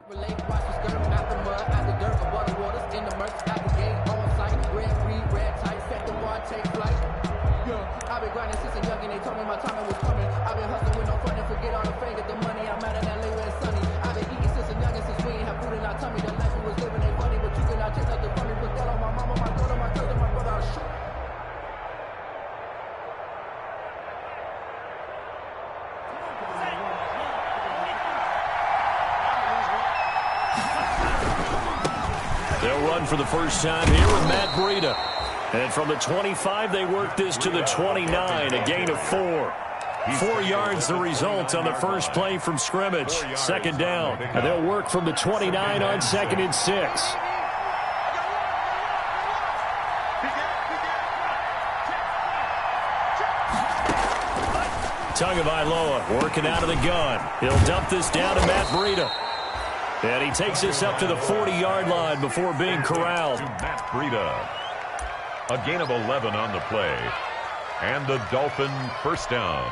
Relate, watch the skirt, out the mud, out the dirt, above the waters, in the murks, out the gate, on sight, red, read, red, tight, set the bar, take flight. Yeah, I've been grinding since a youngin', they told me my time was coming. I've been hustling with no fun and forget all the fame, get the money, I'm out in LA where it's sunny. I've been eating since a youngin', since we ain't have food in our tummy. The life we was living ain't funny, but you cannot take nothing from me. Put that on my mama, my daughter, my cousin, my brother, I'll shoot. They'll run for the first time here with Matt Breida. And from the 25, they work this to the 29, a gain of 4. 4 yards the result on the first play from scrimmage. Second down. And they'll work from the 29 on 2nd and 6. Tagovailoa working out of the gun. He'll dump this down to Matt Breida. And he takes this up to the 40-yard line before being corralled. Matt Breida. A gain of 11 on the play. And the Dolphin first down.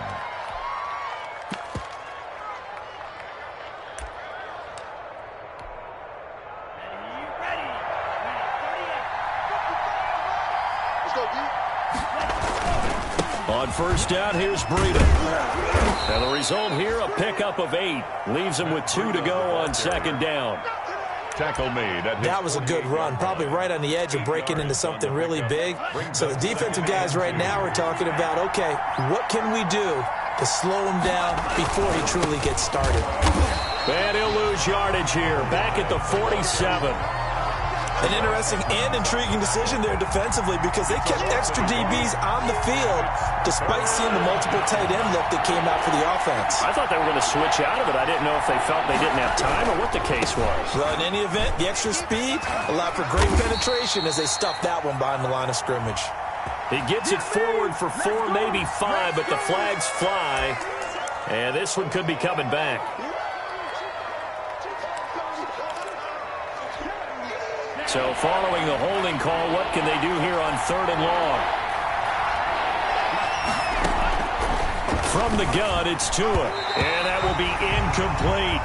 On first down, here's Breida. And the result here, a pickup of 8. Leaves him with 2 to go on 2nd down. Tackle made. That was a good run, probably right on the edge of breaking into something really big. So the defensive guys right now are talking about, okay, what can we do to slow him down before he truly gets started? And he'll lose yardage here, back at the 47. An interesting and intriguing decision there defensively because they kept extra DBs on the field despite seeing the multiple tight end look that came out for the offense. I thought they were going to switch out of it. I didn't know if they felt they didn't have time or what the case was. Well, in any event, the extra speed allowed for great penetration as they stuffed that one behind the line of scrimmage. He gets it forward for 4, maybe 5, but the flags fly. And this one could be coming back. So following the holding call, what can they do here on 3rd and long? From the gun, it's Tua. And that will be incomplete.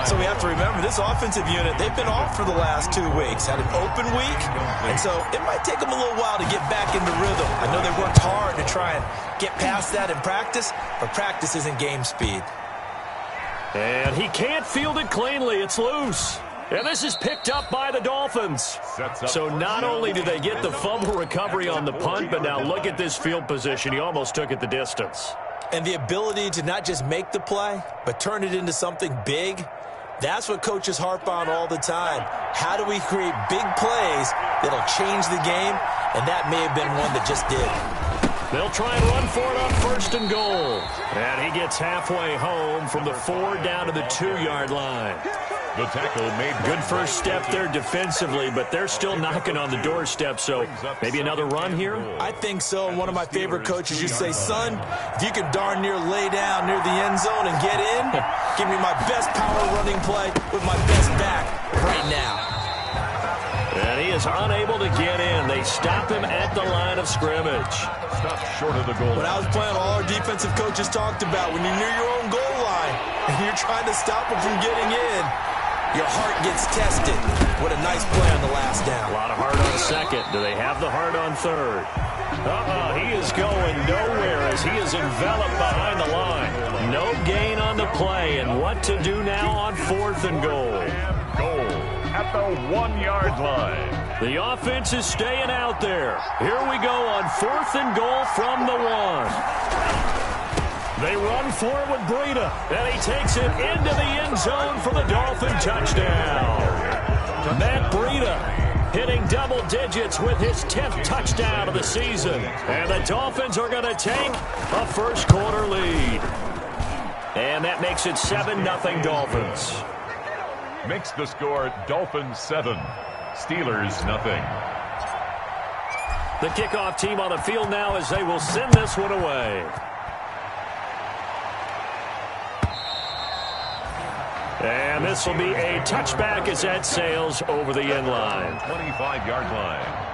So we have to remember, this offensive unit, they've been off for the last 2 weeks. Had an open week, and so it might take them a little while to get back into rhythm. I know they worked hard to try and get past that in practice, but practice isn't game speed. And he can't field it cleanly. It's loose. And this is picked up by the Dolphins. So not only did they get the fumble recovery on the punt, but now look at this field position. He almost took it the distance. And the ability to not just make the play, but turn it into something big, that's what coaches harp on all the time. How do we create big plays that'll change the game? And that may have been one that just did. They'll try and run for it on 1st and goal. And he gets halfway home from the 4 down to the 2-yard line. The tackle made. Good first step there defensively, but they're still knocking on the doorstep, so maybe another run here? I think so. One of my favorite coaches used to say, son, if you can darn near lay down near the end zone and get in, give me my best power running play with my best back right now. And he is unable to get in. They stop him at the line of scrimmage. Stopped short of the goal. When I was playing, all our defensive coaches talked about when you're near your own goal line and you're trying to stop him from getting in, your heart gets tested. What a nice play on the last down. A lot of heart on 2nd. Do they have the heart on 3rd? He is going nowhere as he is enveloped behind the line. No gain on the play, and what to do now on 4th and goal? Goal at the 1-yard line. The offense is staying out there. Here we go on 4th and goal from the 1. They run for it with Breida, and he takes it into the end zone for the Dolphin touchdown. Matt Breida hitting double digits with his 10th touchdown of the season. And the Dolphins are going to take a first-quarter lead. And that makes it 7-0 Dolphins. Makes the score Dolphins 7, Steelers 0. The kickoff team on the field now as they will send this one away. And this will be a touchback as that sails over the end line. 25-yard line.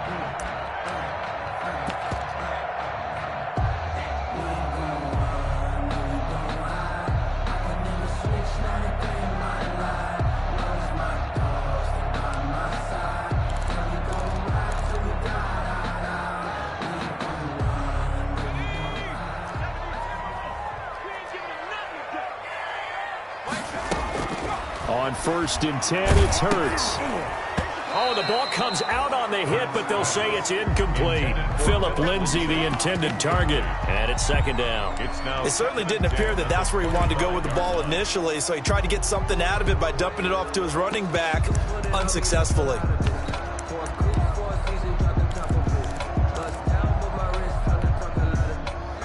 On 1st and 10, it's Hurts. Oh, the ball comes out on the hit, but they'll say it's incomplete. Phillip Lindsay, the intended target, and it's 2nd down. It certainly didn't appear that that's where he wanted to go with the ball initially, so he tried to get something out of it by dumping it off to his running back unsuccessfully.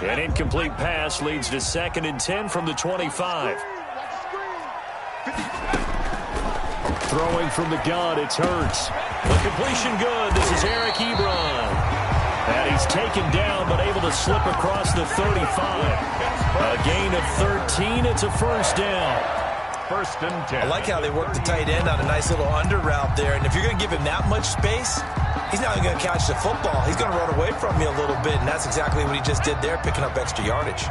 An incomplete pass leads to 2nd and 10 from the 25. Throwing from the gun, it's Hurts. The completion good. This is Eric Ebron. And he's taken down, but able to slip across the 35. A gain of 13. It's a 1st down. 1st and 10. I like how they work the tight end on a nice little under route there. And if you're going to give him that much space, he's not going to catch the football. He's going to run away from you a little bit, and that's exactly what he just did there, picking up extra yardage.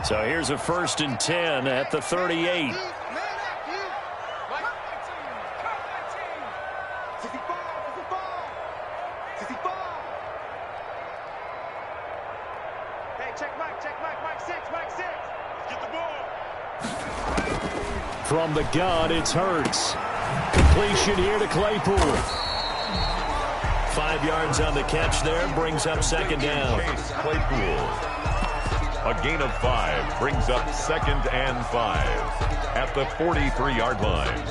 So here's a 1st and 10 at the 38. From the gun, it's Hurts. Completion here to Claypool. 5 yards on the catch there, brings up 2nd down. Claypool. A gain of 5 brings up 2nd and 5 at the 43-yard line.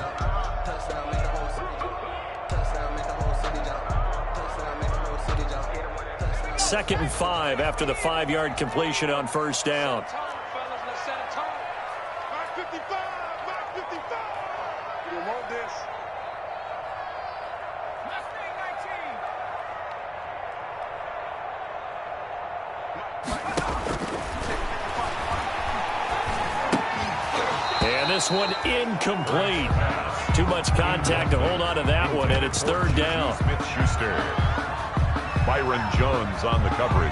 Second and 5 after the 5-yard completion on 1st down. And this one incomplete. Too much contact to hold on to that one, and it's 3rd down. Smith-Schuster. Byron Jones on the coverage.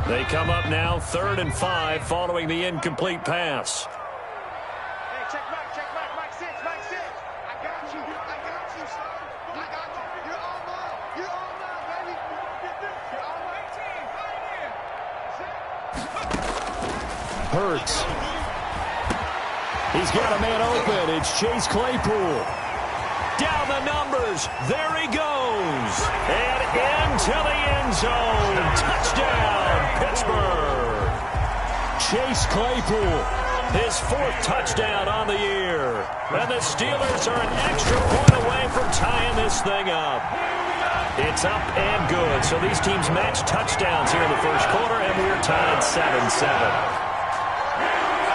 They come up now 3rd and 5 following the incomplete pass. Hey, check back, Mike 6. I got you, son. I got you. You're all mine, baby. You're all my team, right here. Hurts. He's got a man open. It's Chase Claypool. Down the numbers. There he goes. And into the end zone. Touchdown, Pittsburgh. Chase Claypool. His 4th touchdown on the year. And the Steelers are an extra point away from tying this thing up. It's up and good. So these teams match touchdowns here in the 1st quarter, and we're tied 7-7.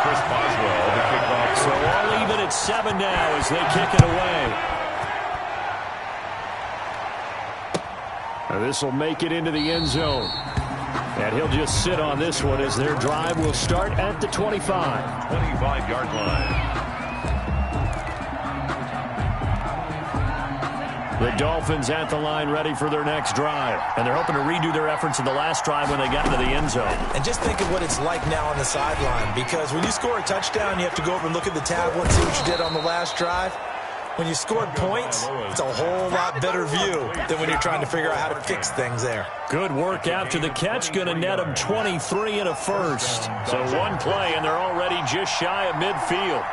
Chris Boswell, the kickoff. So all even at 7 now as they kick it away. This will make it into the end zone. And he'll just sit on this one as their drive will start at the 25. 25-yard line. The Dolphins at the line ready for their next drive. And they're hoping to redo their efforts in the last drive when they got into the end zone. And just think of what it's like now on the sideline, because when you score a touchdown, you have to go over and look at the tablet and see what you did on the last drive. When you scored points, it's a whole lot better view than when you're trying to figure out how to fix things there. Good work after the catch. Going to net them 23 and a 1st. So one play, and they're already just shy of midfield.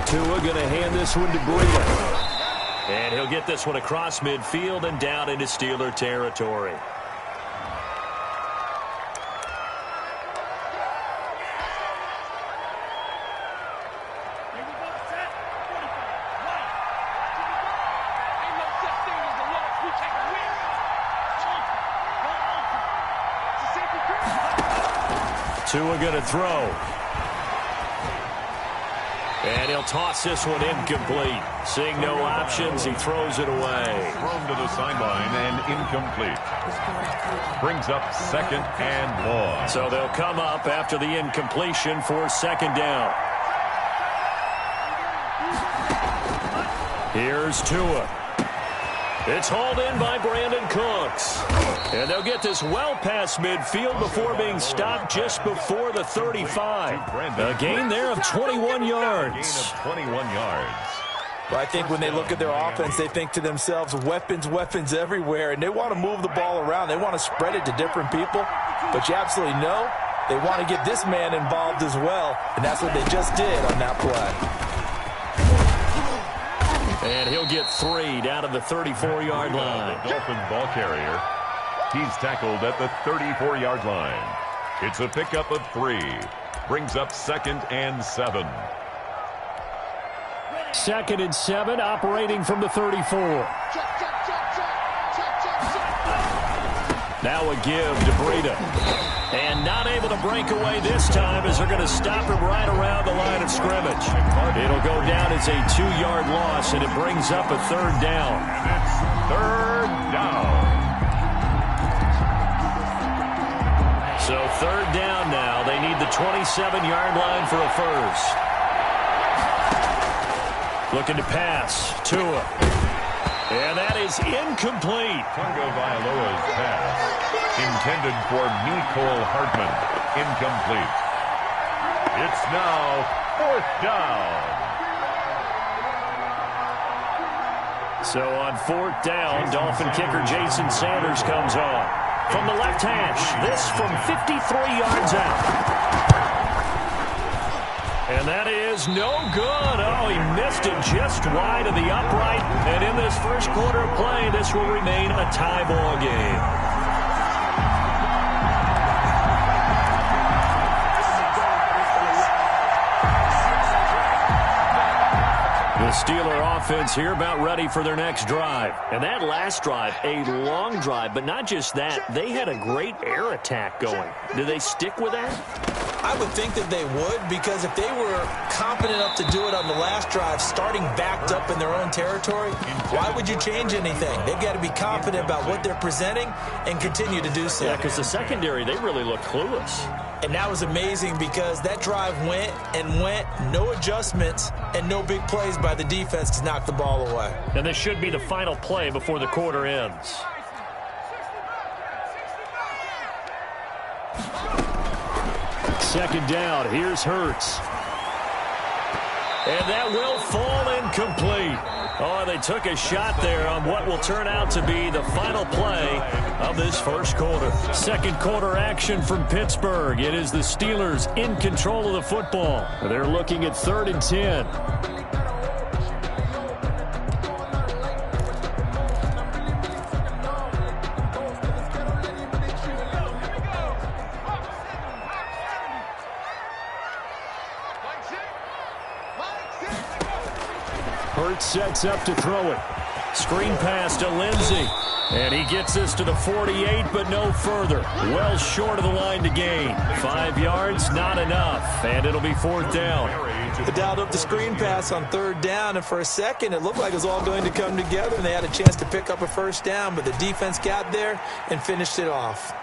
Tua going to hand this one to Breida. And he'll get this one across midfield and down into Steeler territory. Tua going to throw. And he'll toss this one incomplete. Seeing no options, he throws it away. Thrown to the sideline and incomplete. Brings up 2nd and long. So they'll come up after the incompletion for 2nd down. Here's Tua. It's hauled in by Brandon Cooks. And they'll get this well past midfield before being stopped just before the 35. A gain there of 21 yards. Gain of 21 yards. Well, I think when they look at their offense, they think to themselves, weapons, weapons everywhere, and they want to move the ball around. They want to spread it to different people, but you absolutely know they want to get this man involved as well, and that's what they just did on that play. And he'll get 3 down to the 34-yard line. The Dolphin ball carrier. He's tackled at the 34-yard line. It's a pickup of 3. Brings up 2nd and 7. 2nd and 7, operating from the 34. Now a give to Breida. And not able to break away this time as they're going to stop him right around the line of scrimmage. It'll go down as a 2-yard loss, and it brings up a 3rd down. And it's 3rd down. So 3rd down now. They need the 27-yard line for a first. Looking to pass. Tua. And that is incomplete. Tagovailoa's pass, intended for Mecole Hardman, incomplete. It's now 4th down. So on 4th down, Dolphin kicker Jason Sanders comes on. From the left hash, this from 53 yards out. And that is no good. Oh, he missed it just wide of the upright. And in this first quarter of play, this will remain a tie ball game. The Steeler offense here about ready for their next drive. And that last drive, a long drive, but not just that. They had a great air attack going. Do they stick with that? I would think that they would, because if they were confident enough to do it on the last drive, starting backed up in their own territory, why would you change anything? They've got to be confident about what they're presenting and continue to do so. Yeah, because the secondary, they really look clueless. And that was amazing because that drive went and went, no adjustments, and no big plays by the defense to knock the ball away. And this should be the final play before the quarter ends. Second down, here's Hurts. And that will fall incomplete. Oh, they took a shot there on what will turn out to be the final play of this first quarter. Second quarter action from Pittsburgh. It is the Steelers in control of the football. They're looking at 3rd and 10. Hurts sets up to throw it. Screen pass to Lindsey. And he gets this to the 48, but no further. Well short of the line to gain. 5 yards, not enough. And it'll be 4th down. They dialed up the screen pass on 3rd down, and for a second it looked like it was all going to come together, and they had a chance to pick up a first down, but the defense got there and finished it off.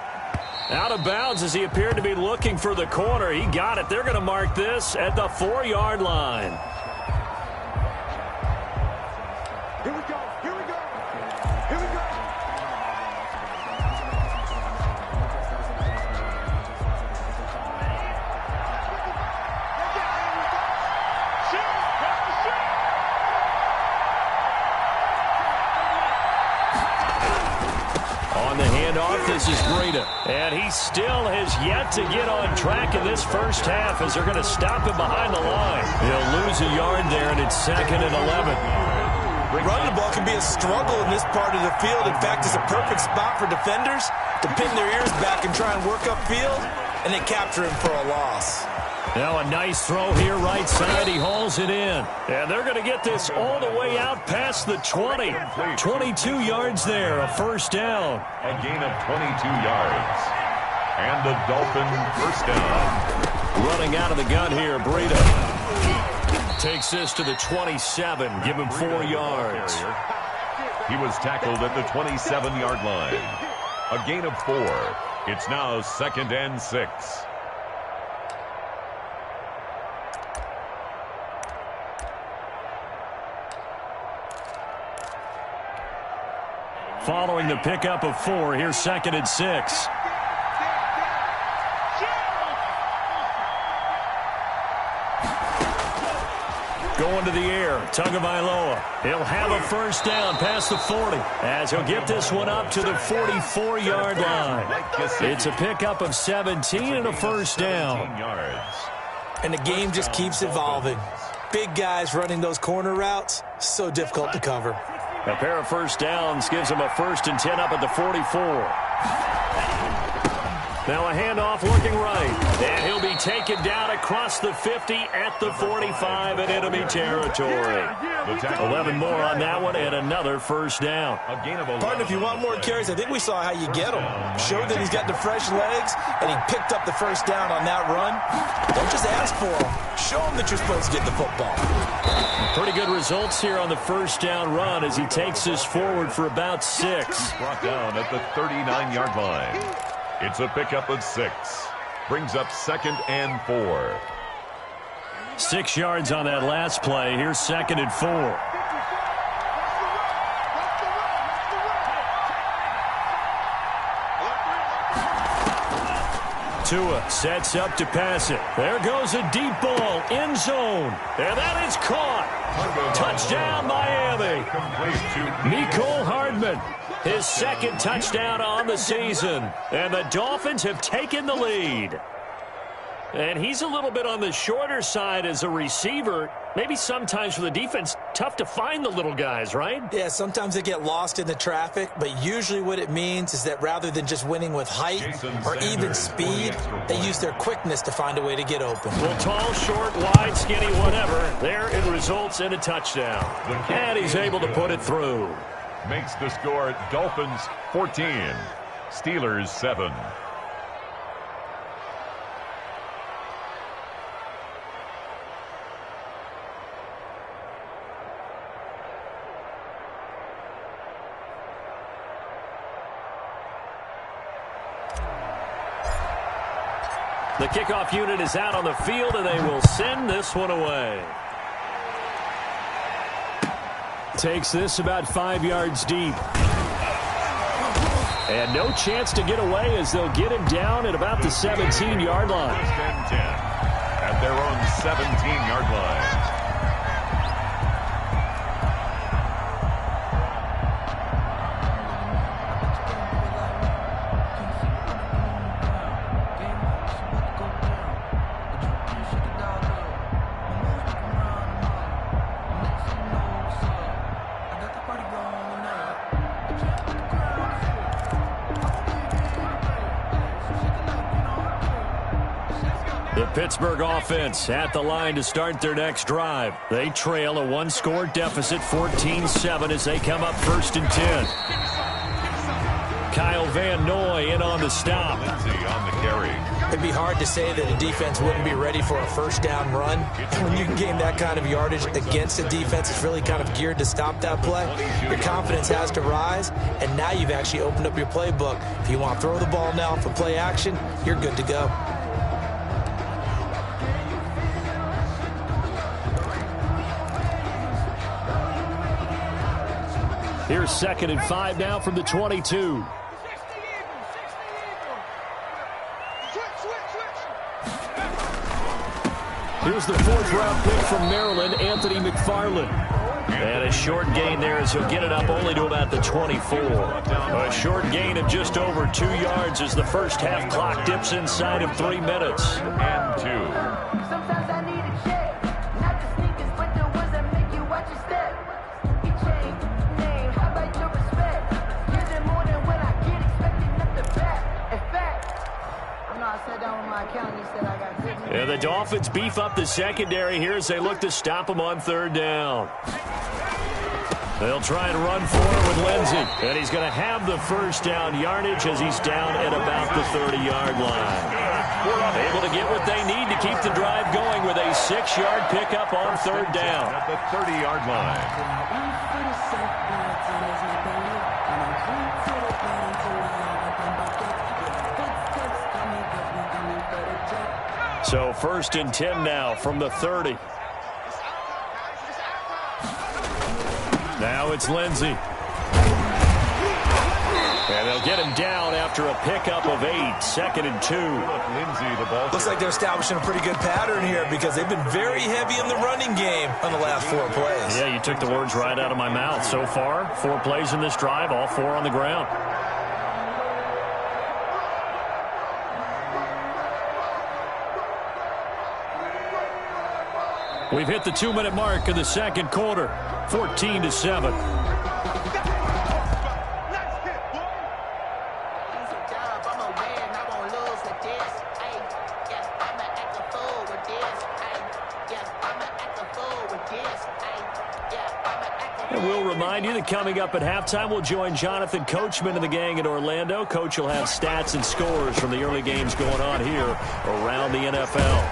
Out of bounds as he appeared to be looking for the corner. He got it. They're going to mark this at the 4-yard line. Here we go. Here we go. Here we go. On the handoff, this is Breida. And he still has yet to get on track in this first half as they're going to stop him behind the line. He'll lose a yard there, and it's 2nd and 11. Running the ball can be a struggle in this part of the field. In fact, it's a perfect spot for defenders to pin their ears back and try and work upfield, and they capture him for a loss. Now a nice throw here right side. He hauls it in. And they're going to get this all the way out past the 20. 22 yards there, a first down. A gain of 22 yards. And the Dolphin first down. Running out of the gun here, Breida. Takes this to the 27. Give him 4 yards. He was tackled at the 27-yard line. A gain of 4. It's now 2nd and 6. Following the pickup of 4, here's 2nd and 6. Going to the air, Tagovailoa. He'll have a first down past the 40 as he'll get this one up to the 44-yard line. It's a pickup of 17 and a first down. And the game just keeps evolving. Big guys running those corner routes, so difficult to cover. A pair of first downs gives him a 1st and 10 up at the 44. Now a handoff looking right. And he'll be taken down across the 50 at the 45 in enemy territory. 11 more on that one and another first down. Partner, if you want more carries, I think we saw how you get him. Showed that he's got the fresh legs, and he picked up the first down on that run. Don't just ask for him. Show him that you're supposed to get the football. Pretty good results here on the first down run as he takes this forward for about 6. Brought down at the 39-yard line. It's a pickup of 6. Brings up 2nd and 4. 6 yards on that last play. Here's 2nd and 4. Tua sets up to pass it. There goes a deep ball, end zone. And that is caught. Touchdown, Miami. Mecole Hardman, his 2nd touchdown on the season. And the Dolphins have taken the lead. And he's a little bit on the shorter side as a receiver. Maybe sometimes for the defense, tough to find the little guys, right? Yeah, sometimes they get lost in the traffic, but usually what it means is that rather than just winning with height or even speed, they use their quickness to find a way to get open. Well, tall, short, wide, skinny, whatever, there it results in a touchdown. And he's able to put it through. Makes the score Dolphins 14, Steelers 7. The kickoff unit is out on the field, and they will send this one away. Takes this about 5 yards deep. And no chance to get away as they'll get him down at about the 17-yard line. 1st and 10 at their own 17-yard line. Pittsburgh offense at the line to start their next drive. They trail a 1-score deficit, 14-7, as they come up 1st and 10. Kyle Van Noy in on the stop. Lindsay on the carry. It'd be hard to say that a defense wouldn't be ready for a first down run. When you can gain that kind of yardage against a defense that's really kind of geared to stop that play, your confidence has to rise, and now you've actually opened up your playbook. If you want to throw the ball now for play action, you're good to go. Here's 2nd and 5 now from the 22. Here's the 4th-round pick from Maryland, Anthony McFarland. And a short gain there as he'll get it up only to about the 24. A short gain of just over 2 yards as the first half clock dips inside of 3 minutes. And 2. Sometimes I need a check, not the sneakers, but the ones that make you watch your step. And the Dolphins beef up the secondary here as they look to stop him on 3rd down. They'll try and run forward with Lindsay. And he's going to have the first down yardage as he's down at about the 30-yard line. Able to get what they need to keep the drive going with a 6-yard pickup on 3rd down. At the 30-yard line. So 1st and 10 now from the 30. Now it's Lindsay. And they'll get him down after after a pickup of 8, 2nd and 2. Looks like they're establishing a pretty good pattern here because they've been very heavy in the running game on the last 4 plays. Yeah, you took the words right out of my mouth. So far, 4 plays in this drive, all 4 on the ground. We've hit the 2-minute mark of the second quarter, 14-7. And we'll remind you that coming up at halftime, we'll join Jonathan Coachman and the gang in Orlando. Coach will have stats and scores from the early games going on here around the NFL.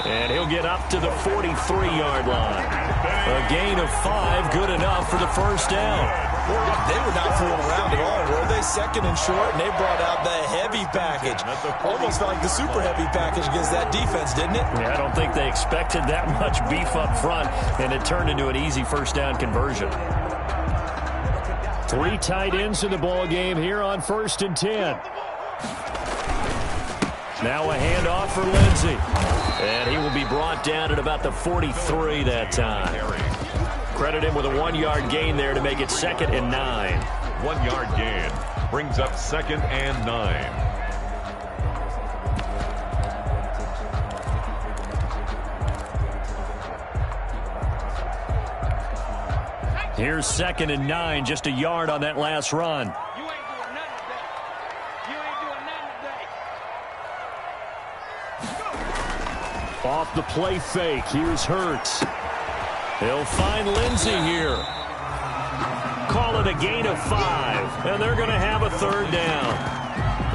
And he'll get up to the 43-yard line. A gain of 5, good enough for the first down. They were not fooling around at all, were they? 2nd and short, and they brought out the heavy package. Almost felt like the super heavy package against that defense, didn't it? Yeah, I don't think they expected that much beef up front, and it turned into an easy first down conversion. 3 tight ends in the ball game here on 1st and 10. Now a handoff for Lindsey. And he will be brought down at about the 43 that time. Credit him with a 1-yard gain there to make it 2nd and 9. 1-yard gain brings up 2nd and 9. Here's 2nd and 9, just a yard on that last run. Off the play fake, here's Hurts. He'll find Lindsey here. Call it a gain of 5, and they're going to have a 3rd down.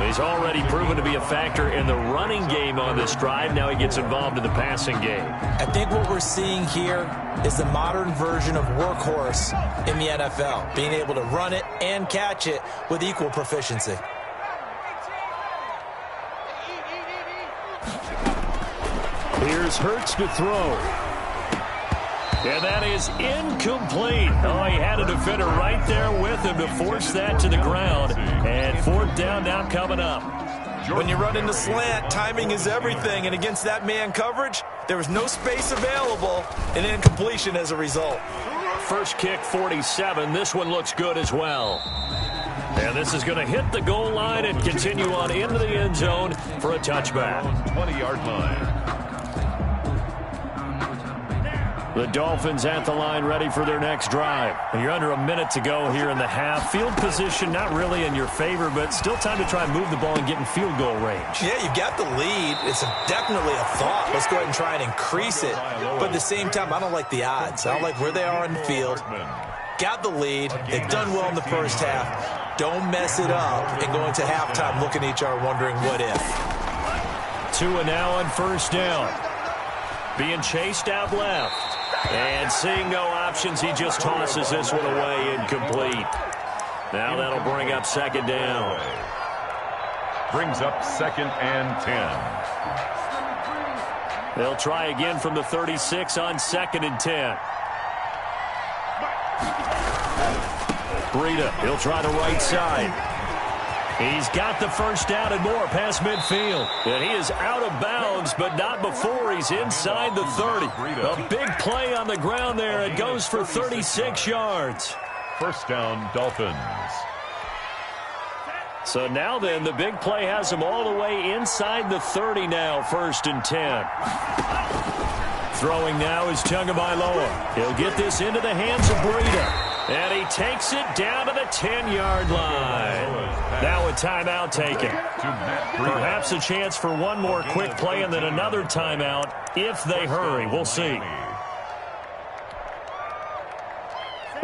He's already proven to be a factor in the running game on this drive. Now he gets involved in the passing game. I think what we're seeing here is the modern version of workhorse in the NFL, being able to run it and catch it with equal proficiency. Here's Hurts to throw. And that is incomplete. Oh, he had a defender right there with him to force that to the ground. And 4th down now coming up. When you run into slant, timing is everything. And against that man coverage, there was no space available, and incompletion as a result. First kick, 47. This one looks good as well. And this is going to hit the goal line and continue on into the end zone for a touchback. 20-yard line. The Dolphins at the line ready for their next drive. You're under a minute to go here in the half. Field position not really in your favor, but still time to try and move the ball and get in field goal range. Yeah, you've got the lead. It's definitely a thought. Let's go ahead and try and increase it. But at the same time, I don't like the odds. I don't like where they are on the field. Got the lead. They've done well in the first half. Don't mess it up and go into halftime looking at each other wondering what if. 2 and now on 1st down. Being chased out left. And seeing no options, he just tosses this one away, incomplete. Now that'll bring up 2nd down. Brings up 2nd and 10. They'll try again from the 36 on 2nd and 10. Breida, he'll try the right side. He's got the first down and more past midfield. And he is out of bounds, but not before he's inside the 30. A big play on the ground there. It goes for 36 yards. First down, Dolphins. So now then, the big play has him all the way inside the 30 now, 1st and 10. Throwing now is Tagovailoa. He'll get this into the hands of Breida. And he takes it down to the 10-yard line. Now a timeout taken. Perhaps a chance for one more quick play and then another timeout if they hurry. We'll see.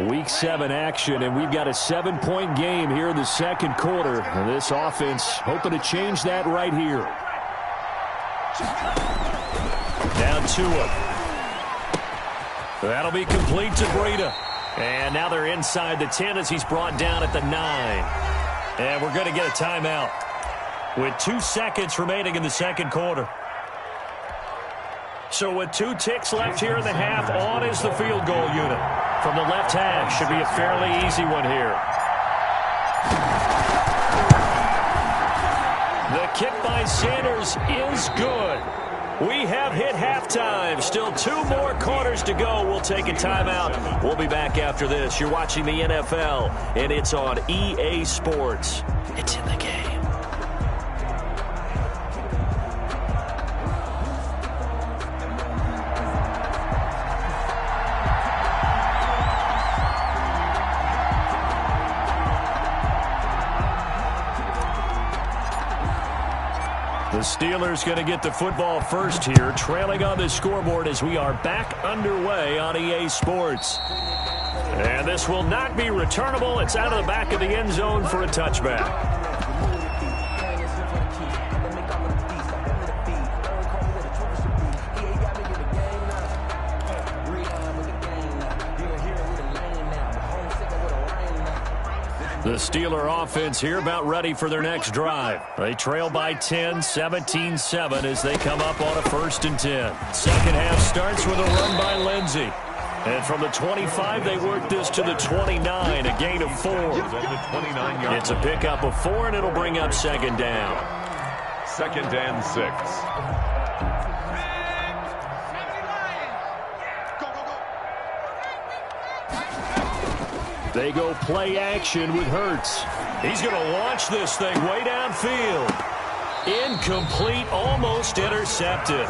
Week 7 action, and we've got a 7-point game here in the second quarter. And this offense hoping to change that right here. Down Tua. That'll be complete to Breida. And now they're inside the 10 as he's brought down at the 9. And we're going to get a timeout with 2 seconds remaining in the second quarter. So with 2 ticks left here in the half, on is the field goal unit. From the left hash, should be a fairly easy one here. kick by Sanders is good. We have hit halftime. Still 2 more quarters to go. We'll take a timeout. We'll be back after this. You're watching the NFL, and it's on EA Sports. It's in the game. The Steelers going to get the football first here, trailing on the scoreboard as we are back underway on EA Sports. And this will not be returnable. It's out of the back of the end zone for a touchback. The Steeler offense here about ready for their next drive. They trail by 10, 17-7 as they come up on a 1st and 10. Second half starts with a run by Lindsey. And from the 25, they work this to the 29, a gain of 4. It's a pickup of 4, and it'll bring up 2nd down. 2nd and 6. They go play action with Hurts. He's going to launch this thing way downfield. Incomplete, almost intercepted.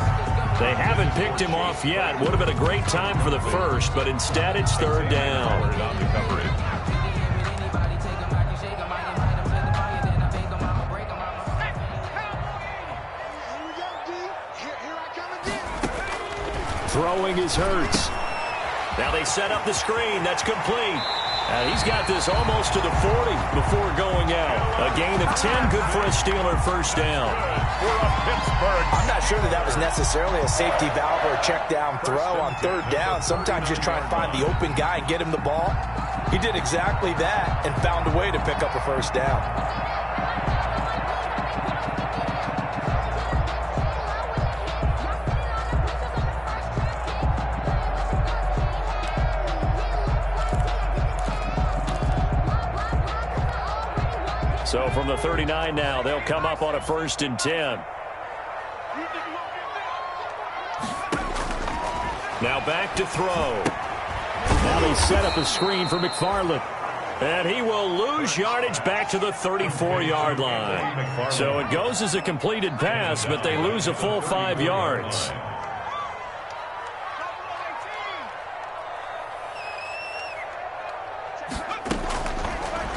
They haven't picked him off yet. Would have been a great time for the first, but instead it's 3rd down. Throwing is Hurts. Now they set up the screen. That's complete. He's got this almost to the 40 before going out. A gain of 10, good for a Steeler 1st down. I'm not sure that was necessarily a safety valve or a check down throw on 3rd down. Sometimes just try and find the open guy and get him the ball. He did exactly that and found a way to pick up a 1st down. So from the 39 now, they'll come up on a 1st and 10. Now back to throw. Now they set up a screen for McFarland. And he will lose yardage back to the 34-yard line. So it goes as a completed pass, but they lose a full 5 yards.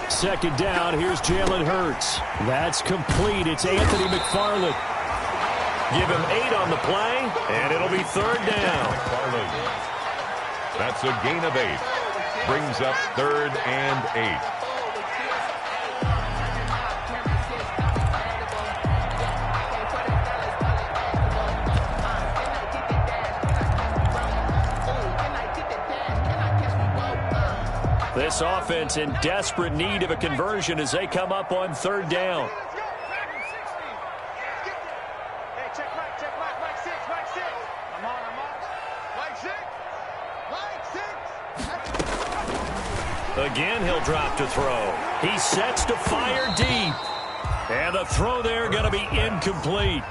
Second down, here's Jalen Hurts. That's complete. It's Anthony McFarland. Give him 8 on the play, and it'll be 3rd down. That's a gain of 8. Brings up 3rd and 8. This offense in desperate need of a conversion as they come up on 3rd down. Again, he'll drop to throw. He sets to fire deep. And the throw there going to be incomplete.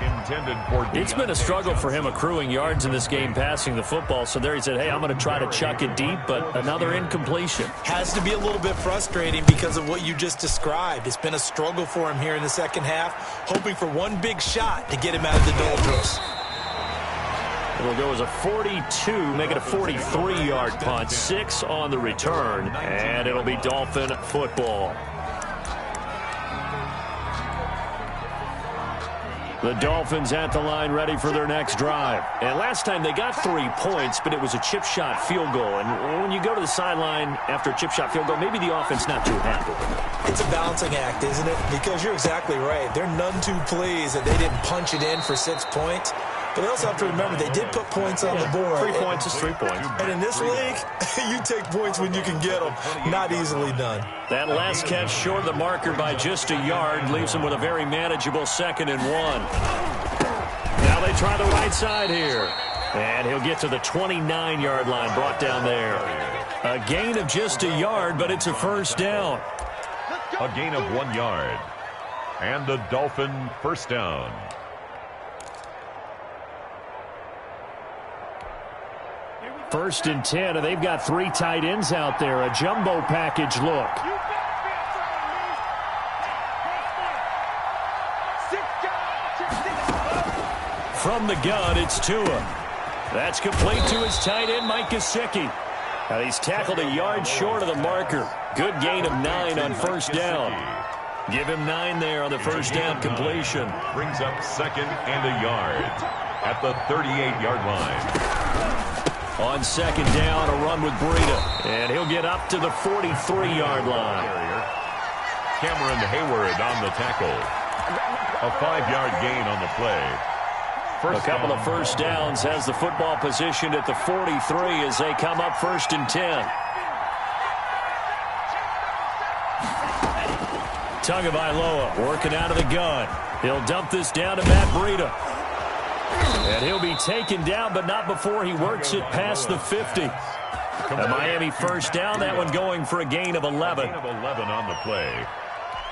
It's been a struggle for him accruing yards in this game passing the football. So there he said, hey, I'm going to try to chuck it deep, but another incompletion. Has to be a little bit frustrating because of what you just described. It's been a struggle for him here in the 2nd half, hoping for one big shot to get him out of the doldrums. It'll go as a 42, make it a 43-yard punt, 6 on the return, and it'll be Dolphin football. The Dolphins at the line ready for their next drive. And last time they got 3 points, but it was a chip shot field goal. And when you go to the sideline after a chip shot field goal, maybe the offense not too happy. It's a balancing act, isn't it? Because you're exactly right. They're none too pleased that they didn't punch it in for 6 points. But they also have to remember they did put points on the board. 3 points is 3 points. And in this league, you take points when you can get them. Not easily done. That last catch short of the marker by just a yard leaves them with a very manageable 2nd and 1. Now they try the right side here. And he'll get to the 29-yard line, brought down there. A gain of just a yard, but it's a 1st down. A gain of 1 yard. And a Dolphin first down. First and 10, and they've got 3 tight ends out there. A jumbo package look. From the gun, it's Tua. That's complete to his tight end, Mike Gesicki. And he's tackled a yard short of the marker. Good gain of 9 on first down. Give him 9 there on the first down completion. Brings up second and a yard at the 38-yard line. On second down, a run with Breida. And he'll get up to the 43-yard line. Cameron Hayward on the tackle. A 5-yard gain on the play. A couple of first downs has the football positioned at the 43 as they come up first and 10. Tagovailoa working out of the gun. He'll dump this down to Matt Breida. And he'll be taken down, but not before he works it past the 50. A Miami first down, that one going for a gain of 11. Gain of 11 on the play.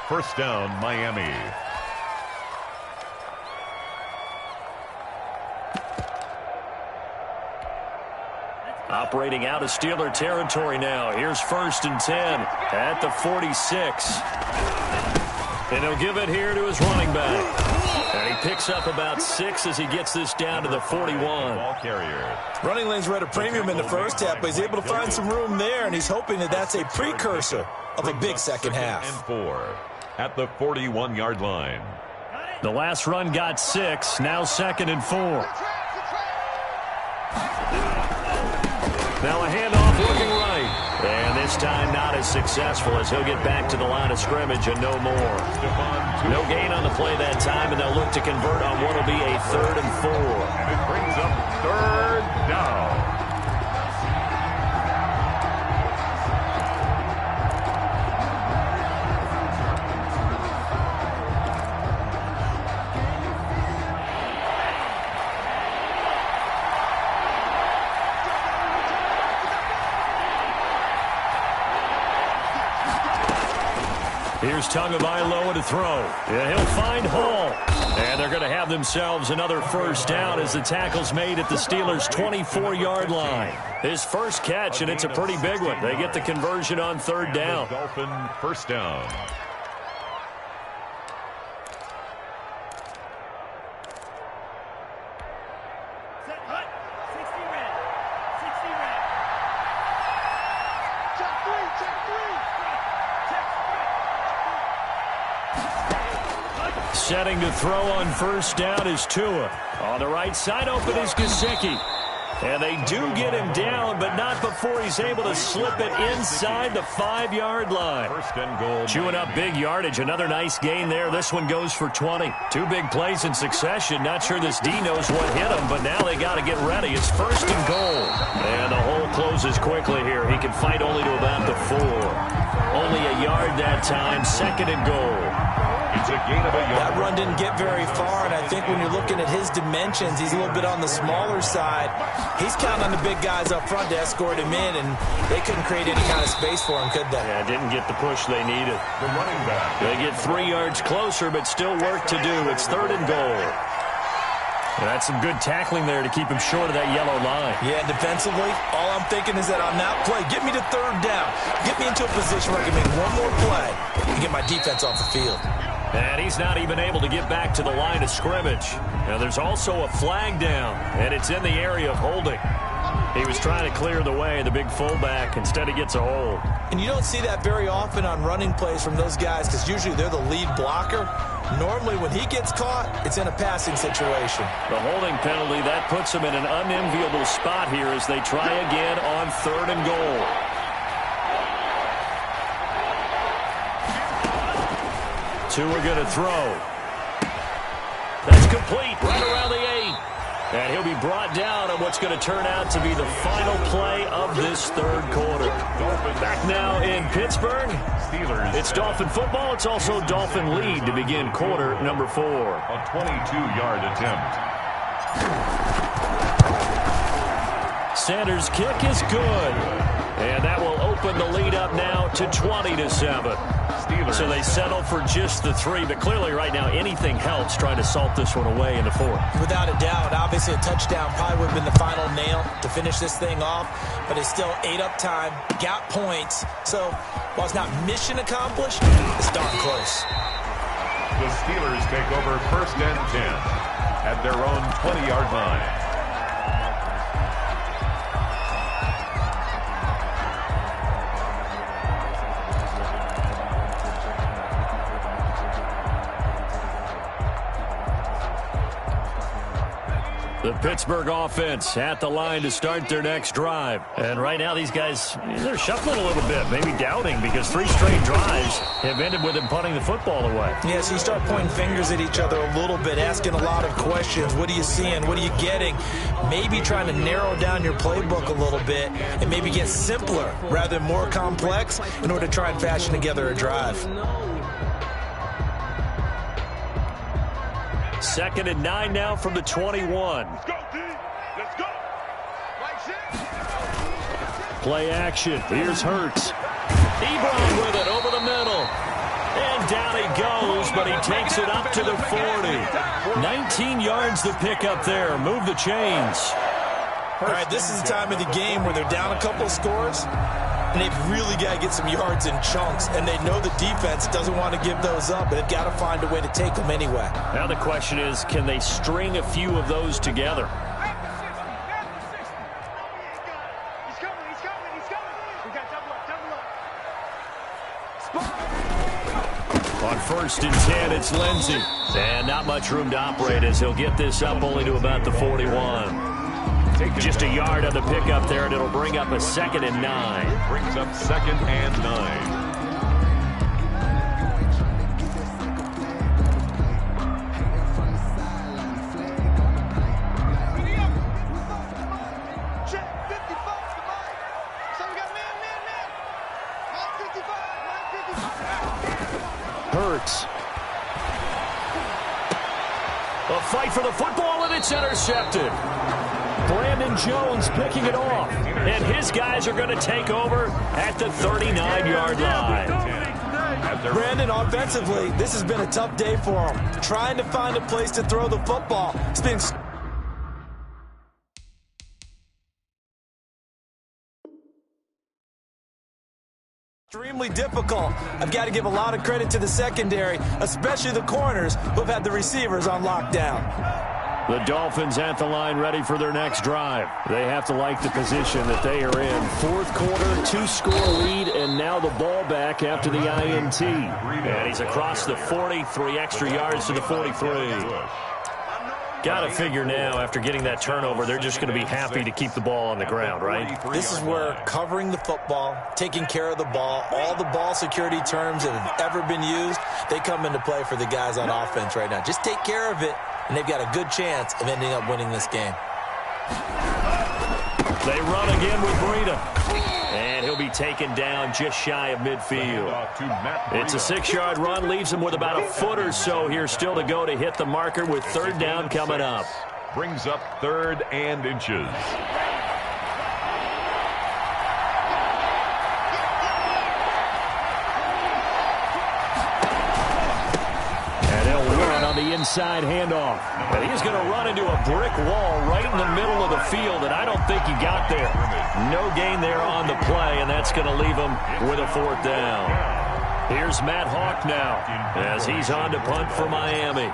First down, Miami. Operating out of Steeler territory now. Here's first and 10 at the 46. And he'll give it here to his running back. And he picks up about 6 as he gets this down to the 41. Ball carrier. Running lanes were at a premium in the first half, but he's able to find some room there, and he's hoping that that's a precursor of a big second half. And 4 at the 41-yard line. The last run got 6. Now second and 4. Now a handoff looking right. And this time not as successful as he'll get back to the line of scrimmage and no more. No gain on the play that time, and they'll look to convert on what will be a 3rd and 4. And it brings up 3rd down. Here's Tagovailoa to throw. And he'll find Hall. And they're going to have themselves another first down as the tackle's made at the Steelers' 24-yard line. His first catch, and it's a pretty big one. They get the conversion on 3rd down. Dolphin first down. Setting to throw on first down is Tua. On the right side open is Gesicki. And they do get him down, but not before he's able to slip it inside the 5-yard line. First and goal. Chewing up big yardage. Another nice gain there. This one goes for 20. 2 big plays in succession. Not sure this D knows what hit him, but now they got to get ready. It's first and goal. And the hole closes quickly here. He can fight only to about the 4. Only a yard that time. Second and goal. It's a gain of a yard. That run didn't get very far, and I think when you're looking at his dimensions, he's a little bit on the smaller side. He's counting on the big guys up front to escort him in, and they couldn't create any kind of space for him, could they? Yeah, didn't get the push they needed. The running back. They get 3 yards closer, but still work to do. It's 3rd and goal. And that's some good tackling there to keep him short of that yellow line. Yeah, defensively, all I'm thinking is that on that play, get me to 3rd down. Get me into a position where I can make one more play and get my defense off the field. And he's not even able to get back to the line of scrimmage. Now there's also a flag down, and it's in the area of holding. He was trying to clear the way, the big fullback. Instead he gets a hold. And you don't see that very often on running plays from those guys because usually they're the lead blocker. Normally when he gets caught, it's in a passing situation. The holding penalty, that puts him in an unenviable spot here as they try again on 3rd and goal. Tua going to throw. That's complete right around the 8. And he'll be brought down on what's going to turn out to be the final play of this 3rd quarter. Back now in Pittsburgh. Steelers. It's Dolphin football. It's also Dolphin lead to begin quarter number 4. A 22-yard attempt. Sanders' kick is good. And that will open the lead up now to 20-7. Steelers So they settle for just the 3, but clearly right now anything helps trying to salt this one away in the 4th. Without a doubt, obviously a touchdown probably would have been the final nail to finish this thing off, but it's still ate up time, got points. So while it's not mission accomplished, it's darn close. The Steelers take over 1st and 10 at their own 20-yard line. The Pittsburgh offense at the line to start their next drive. And right now these guys, they're shuffling a little bit, maybe doubting, because 3 straight drives have ended with them punting the football away. Yeah, so you start pointing fingers at each other a little bit, asking a lot of questions. What are you seeing? What are you getting? Maybe trying to narrow down your playbook a little bit and maybe get simpler rather than more complex in order to try and fashion together a drive. 2nd and 9 now from the 21. Let's go, D. Let's go. Play action. Here's Hurts. Ebron with it over the middle. And down he goes, but he takes it up to the 40. 19 yards to pick up there. Move the chains. All right, this is the time of the game where they're down a couple of scores, and they've really got to get some yards in chunks, and they know the defense doesn't want to give those up, but they've got to find a way to take them anyway. Now the question is, can they string a few of those together? He's coming. We got double up. On 1st and 10, it's Lindsey. And not much room to operate as he'll get this up only to about the 41. Just a yard on the pickup there, and it'll bring up a 2nd and 9. Brings up 2nd and 9. Check 55 to Mike. So we got man. Mike 55. Hurts. A fight for the football, and it's intercepted. Brandon Jones picking it off. And his guys are going to take over at the 39-yard line. Brandon, offensively, this has been a tough day for him. Trying to find a place to throw the football. It's been extremely difficult. I've got to give a lot of credit to the secondary, especially the corners who have had the receivers on lockdown. The Dolphins at the line ready for their next drive. They have to like the position that they are in. 4th quarter, 2-score lead, and now the ball back after the INT. And he's across the 40, 3 extra yards to the 43. Got to figure now, after getting that turnover, they're just going to be happy to keep the ball on the ground, right? This is where covering the football, taking care of the ball, all the ball security terms that have ever been used, they come into play for the guys on offense right now. Just take care of it, and they've got a good chance of ending up winning this game. They run again with Breida. And he'll be taken down just shy of midfield. It's a 6-yard run, leaves him with about a foot or so here still to go to hit the marker with 3rd down coming up. Brings up 3rd and inches. The inside handoff. And he's going to run into a brick wall right in the middle of the field, and I don't think he got there. No gain there on the play, and that's going to leave him with a 4th down. Here's Matt Hawk now as he's on to punt for Miami.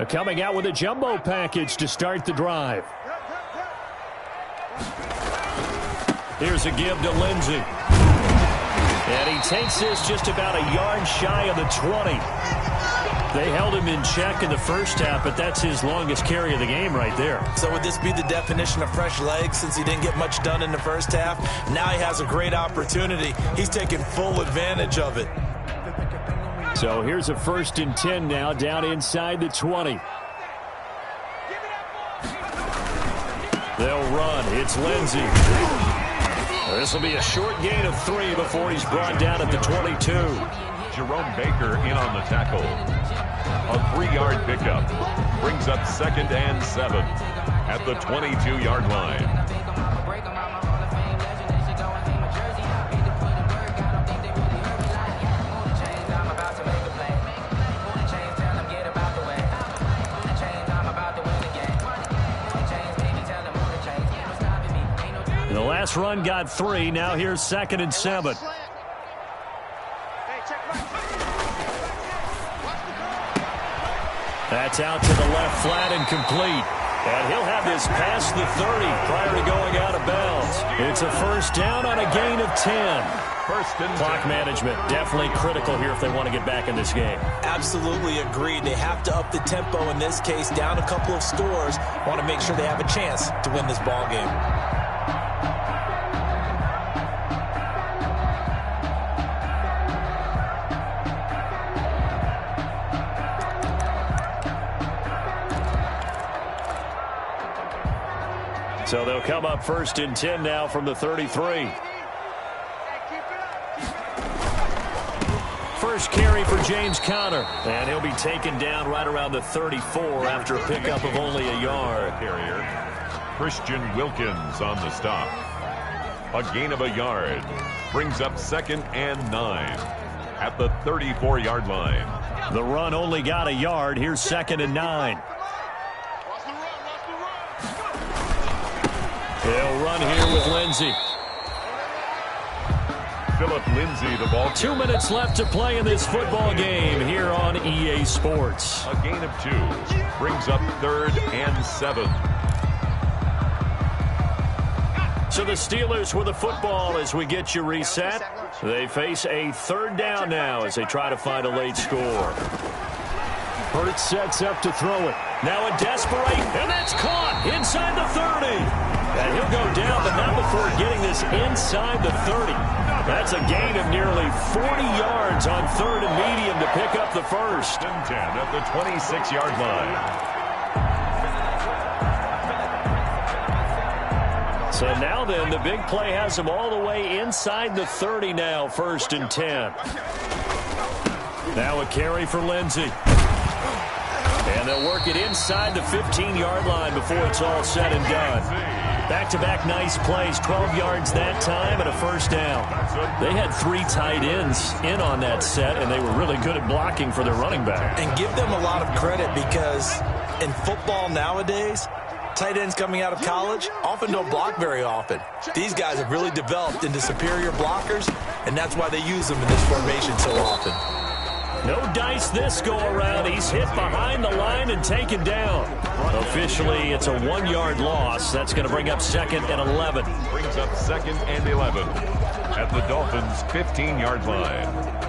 Coming out with a jumbo package to start the drive. Here's a give to Lindsey. And he takes this just about a yard shy of the 20. They held him in check in the first half, but that's his longest carry of the game right there. So would this be the definition of fresh legs since he didn't get much done in the first half? Now he has a great opportunity. He's taking full advantage of it. So here's a 1st and 10 now, down inside the 20. They'll run. It's Lindsey. This will be a short gain of 3 before he's brought down at the 22. Jerome Baker in on the tackle. A 3-yard pickup. Brings up 2nd and 7 at the 22-yard line. The last run got 3. Now here's 2nd and 7. That's out to the left flat and complete. And he'll have this past the 30 prior to going out of bounds. It's a 1st down on a gain of 10. 1st and Clock 10. management definitely critical here if they want to get back in this game. Absolutely agreed. They have to up the tempo in this case, down a couple of scores. Want to make sure they have a chance to win this ball game. So they'll come up 1st and 10 now from the 33. First carry for James Conner. And he'll be taken down right around the 34 after a pickup of only a yard. Carrier. Christian Wilkins on the stop. A gain of a yard. Brings up 2nd and 9 at the 34-yard line. The run only got a yard. Here's 2nd and 9. They'll run here with Lindsey. Philip Lindsay, the ball. 2 minutes left to play in this football game here on EA Sports. A gain of 2. Brings up 3rd and 7. So the Steelers with the football as we get you reset. They face a 3rd down now as they try to find a late score. Hurts sets up to throw it. Now a desperate, and that's caught inside the 30. And he'll go down, but not before getting this inside the 30. That's a gain of nearly 40 yards on 3rd and medium to pick up the 1st. 10 at the 26-yard line. So now then, the big play has them all the way inside the 30 now, 1st and 10. Now a carry for Lindsey. And they'll work it inside the 15-yard line before it's all said and done. Back-to-back nice plays, 12 yards that time and a 1st down. They had 3 tight ends in on that set, and they were really good at blocking for their running back. And give them a lot of credit because in football nowadays, tight ends coming out of college often don't block very often. These guys have really developed into superior blockers, and that's why they use them in this formation so often. No dice this go-around. He's hit behind the line and taken down. Officially, it's a 1-yard loss. That's going to bring up 2nd and 11. Brings up 2nd and 11 at the Dolphins' 15-yard line.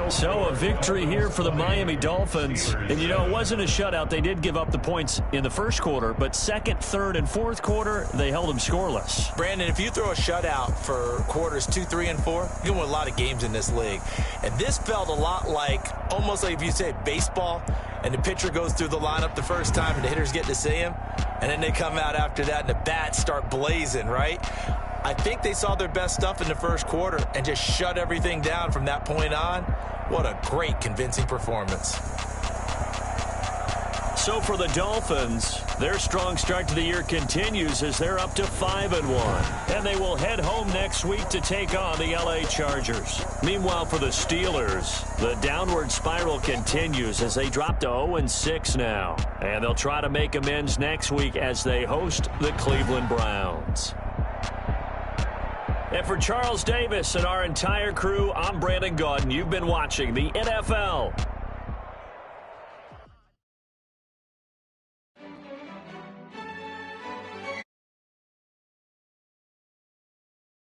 So a victory here for the Miami Dolphins. And, you know, it wasn't a shutout. They did give up the points in the 1st quarter, but 2nd, 3rd, and 4th quarter, they held them scoreless. Brandon, if you throw a shutout for quarters 2, 3, and 4, you can win a lot of games in this league. And this felt a lot like, almost like if you say baseball, and the pitcher goes through the lineup the first time and the hitters get to see him, and then they come out after that and the bats start blazing, right? I think they saw their best stuff in the 1st quarter and just shut everything down from that point on. What a great, convincing performance. So for the Dolphins, their strong start to the year continues as they're up to 5-1. And they will head home next week to take on the LA Chargers. Meanwhile, for the Steelers, the downward spiral continues as they drop to 0-6 now. And they'll try to make amends next week as they host the Cleveland Browns. And for Charles Davis and our entire crew, I'm Brandon Gaudin. You've been watching the NFL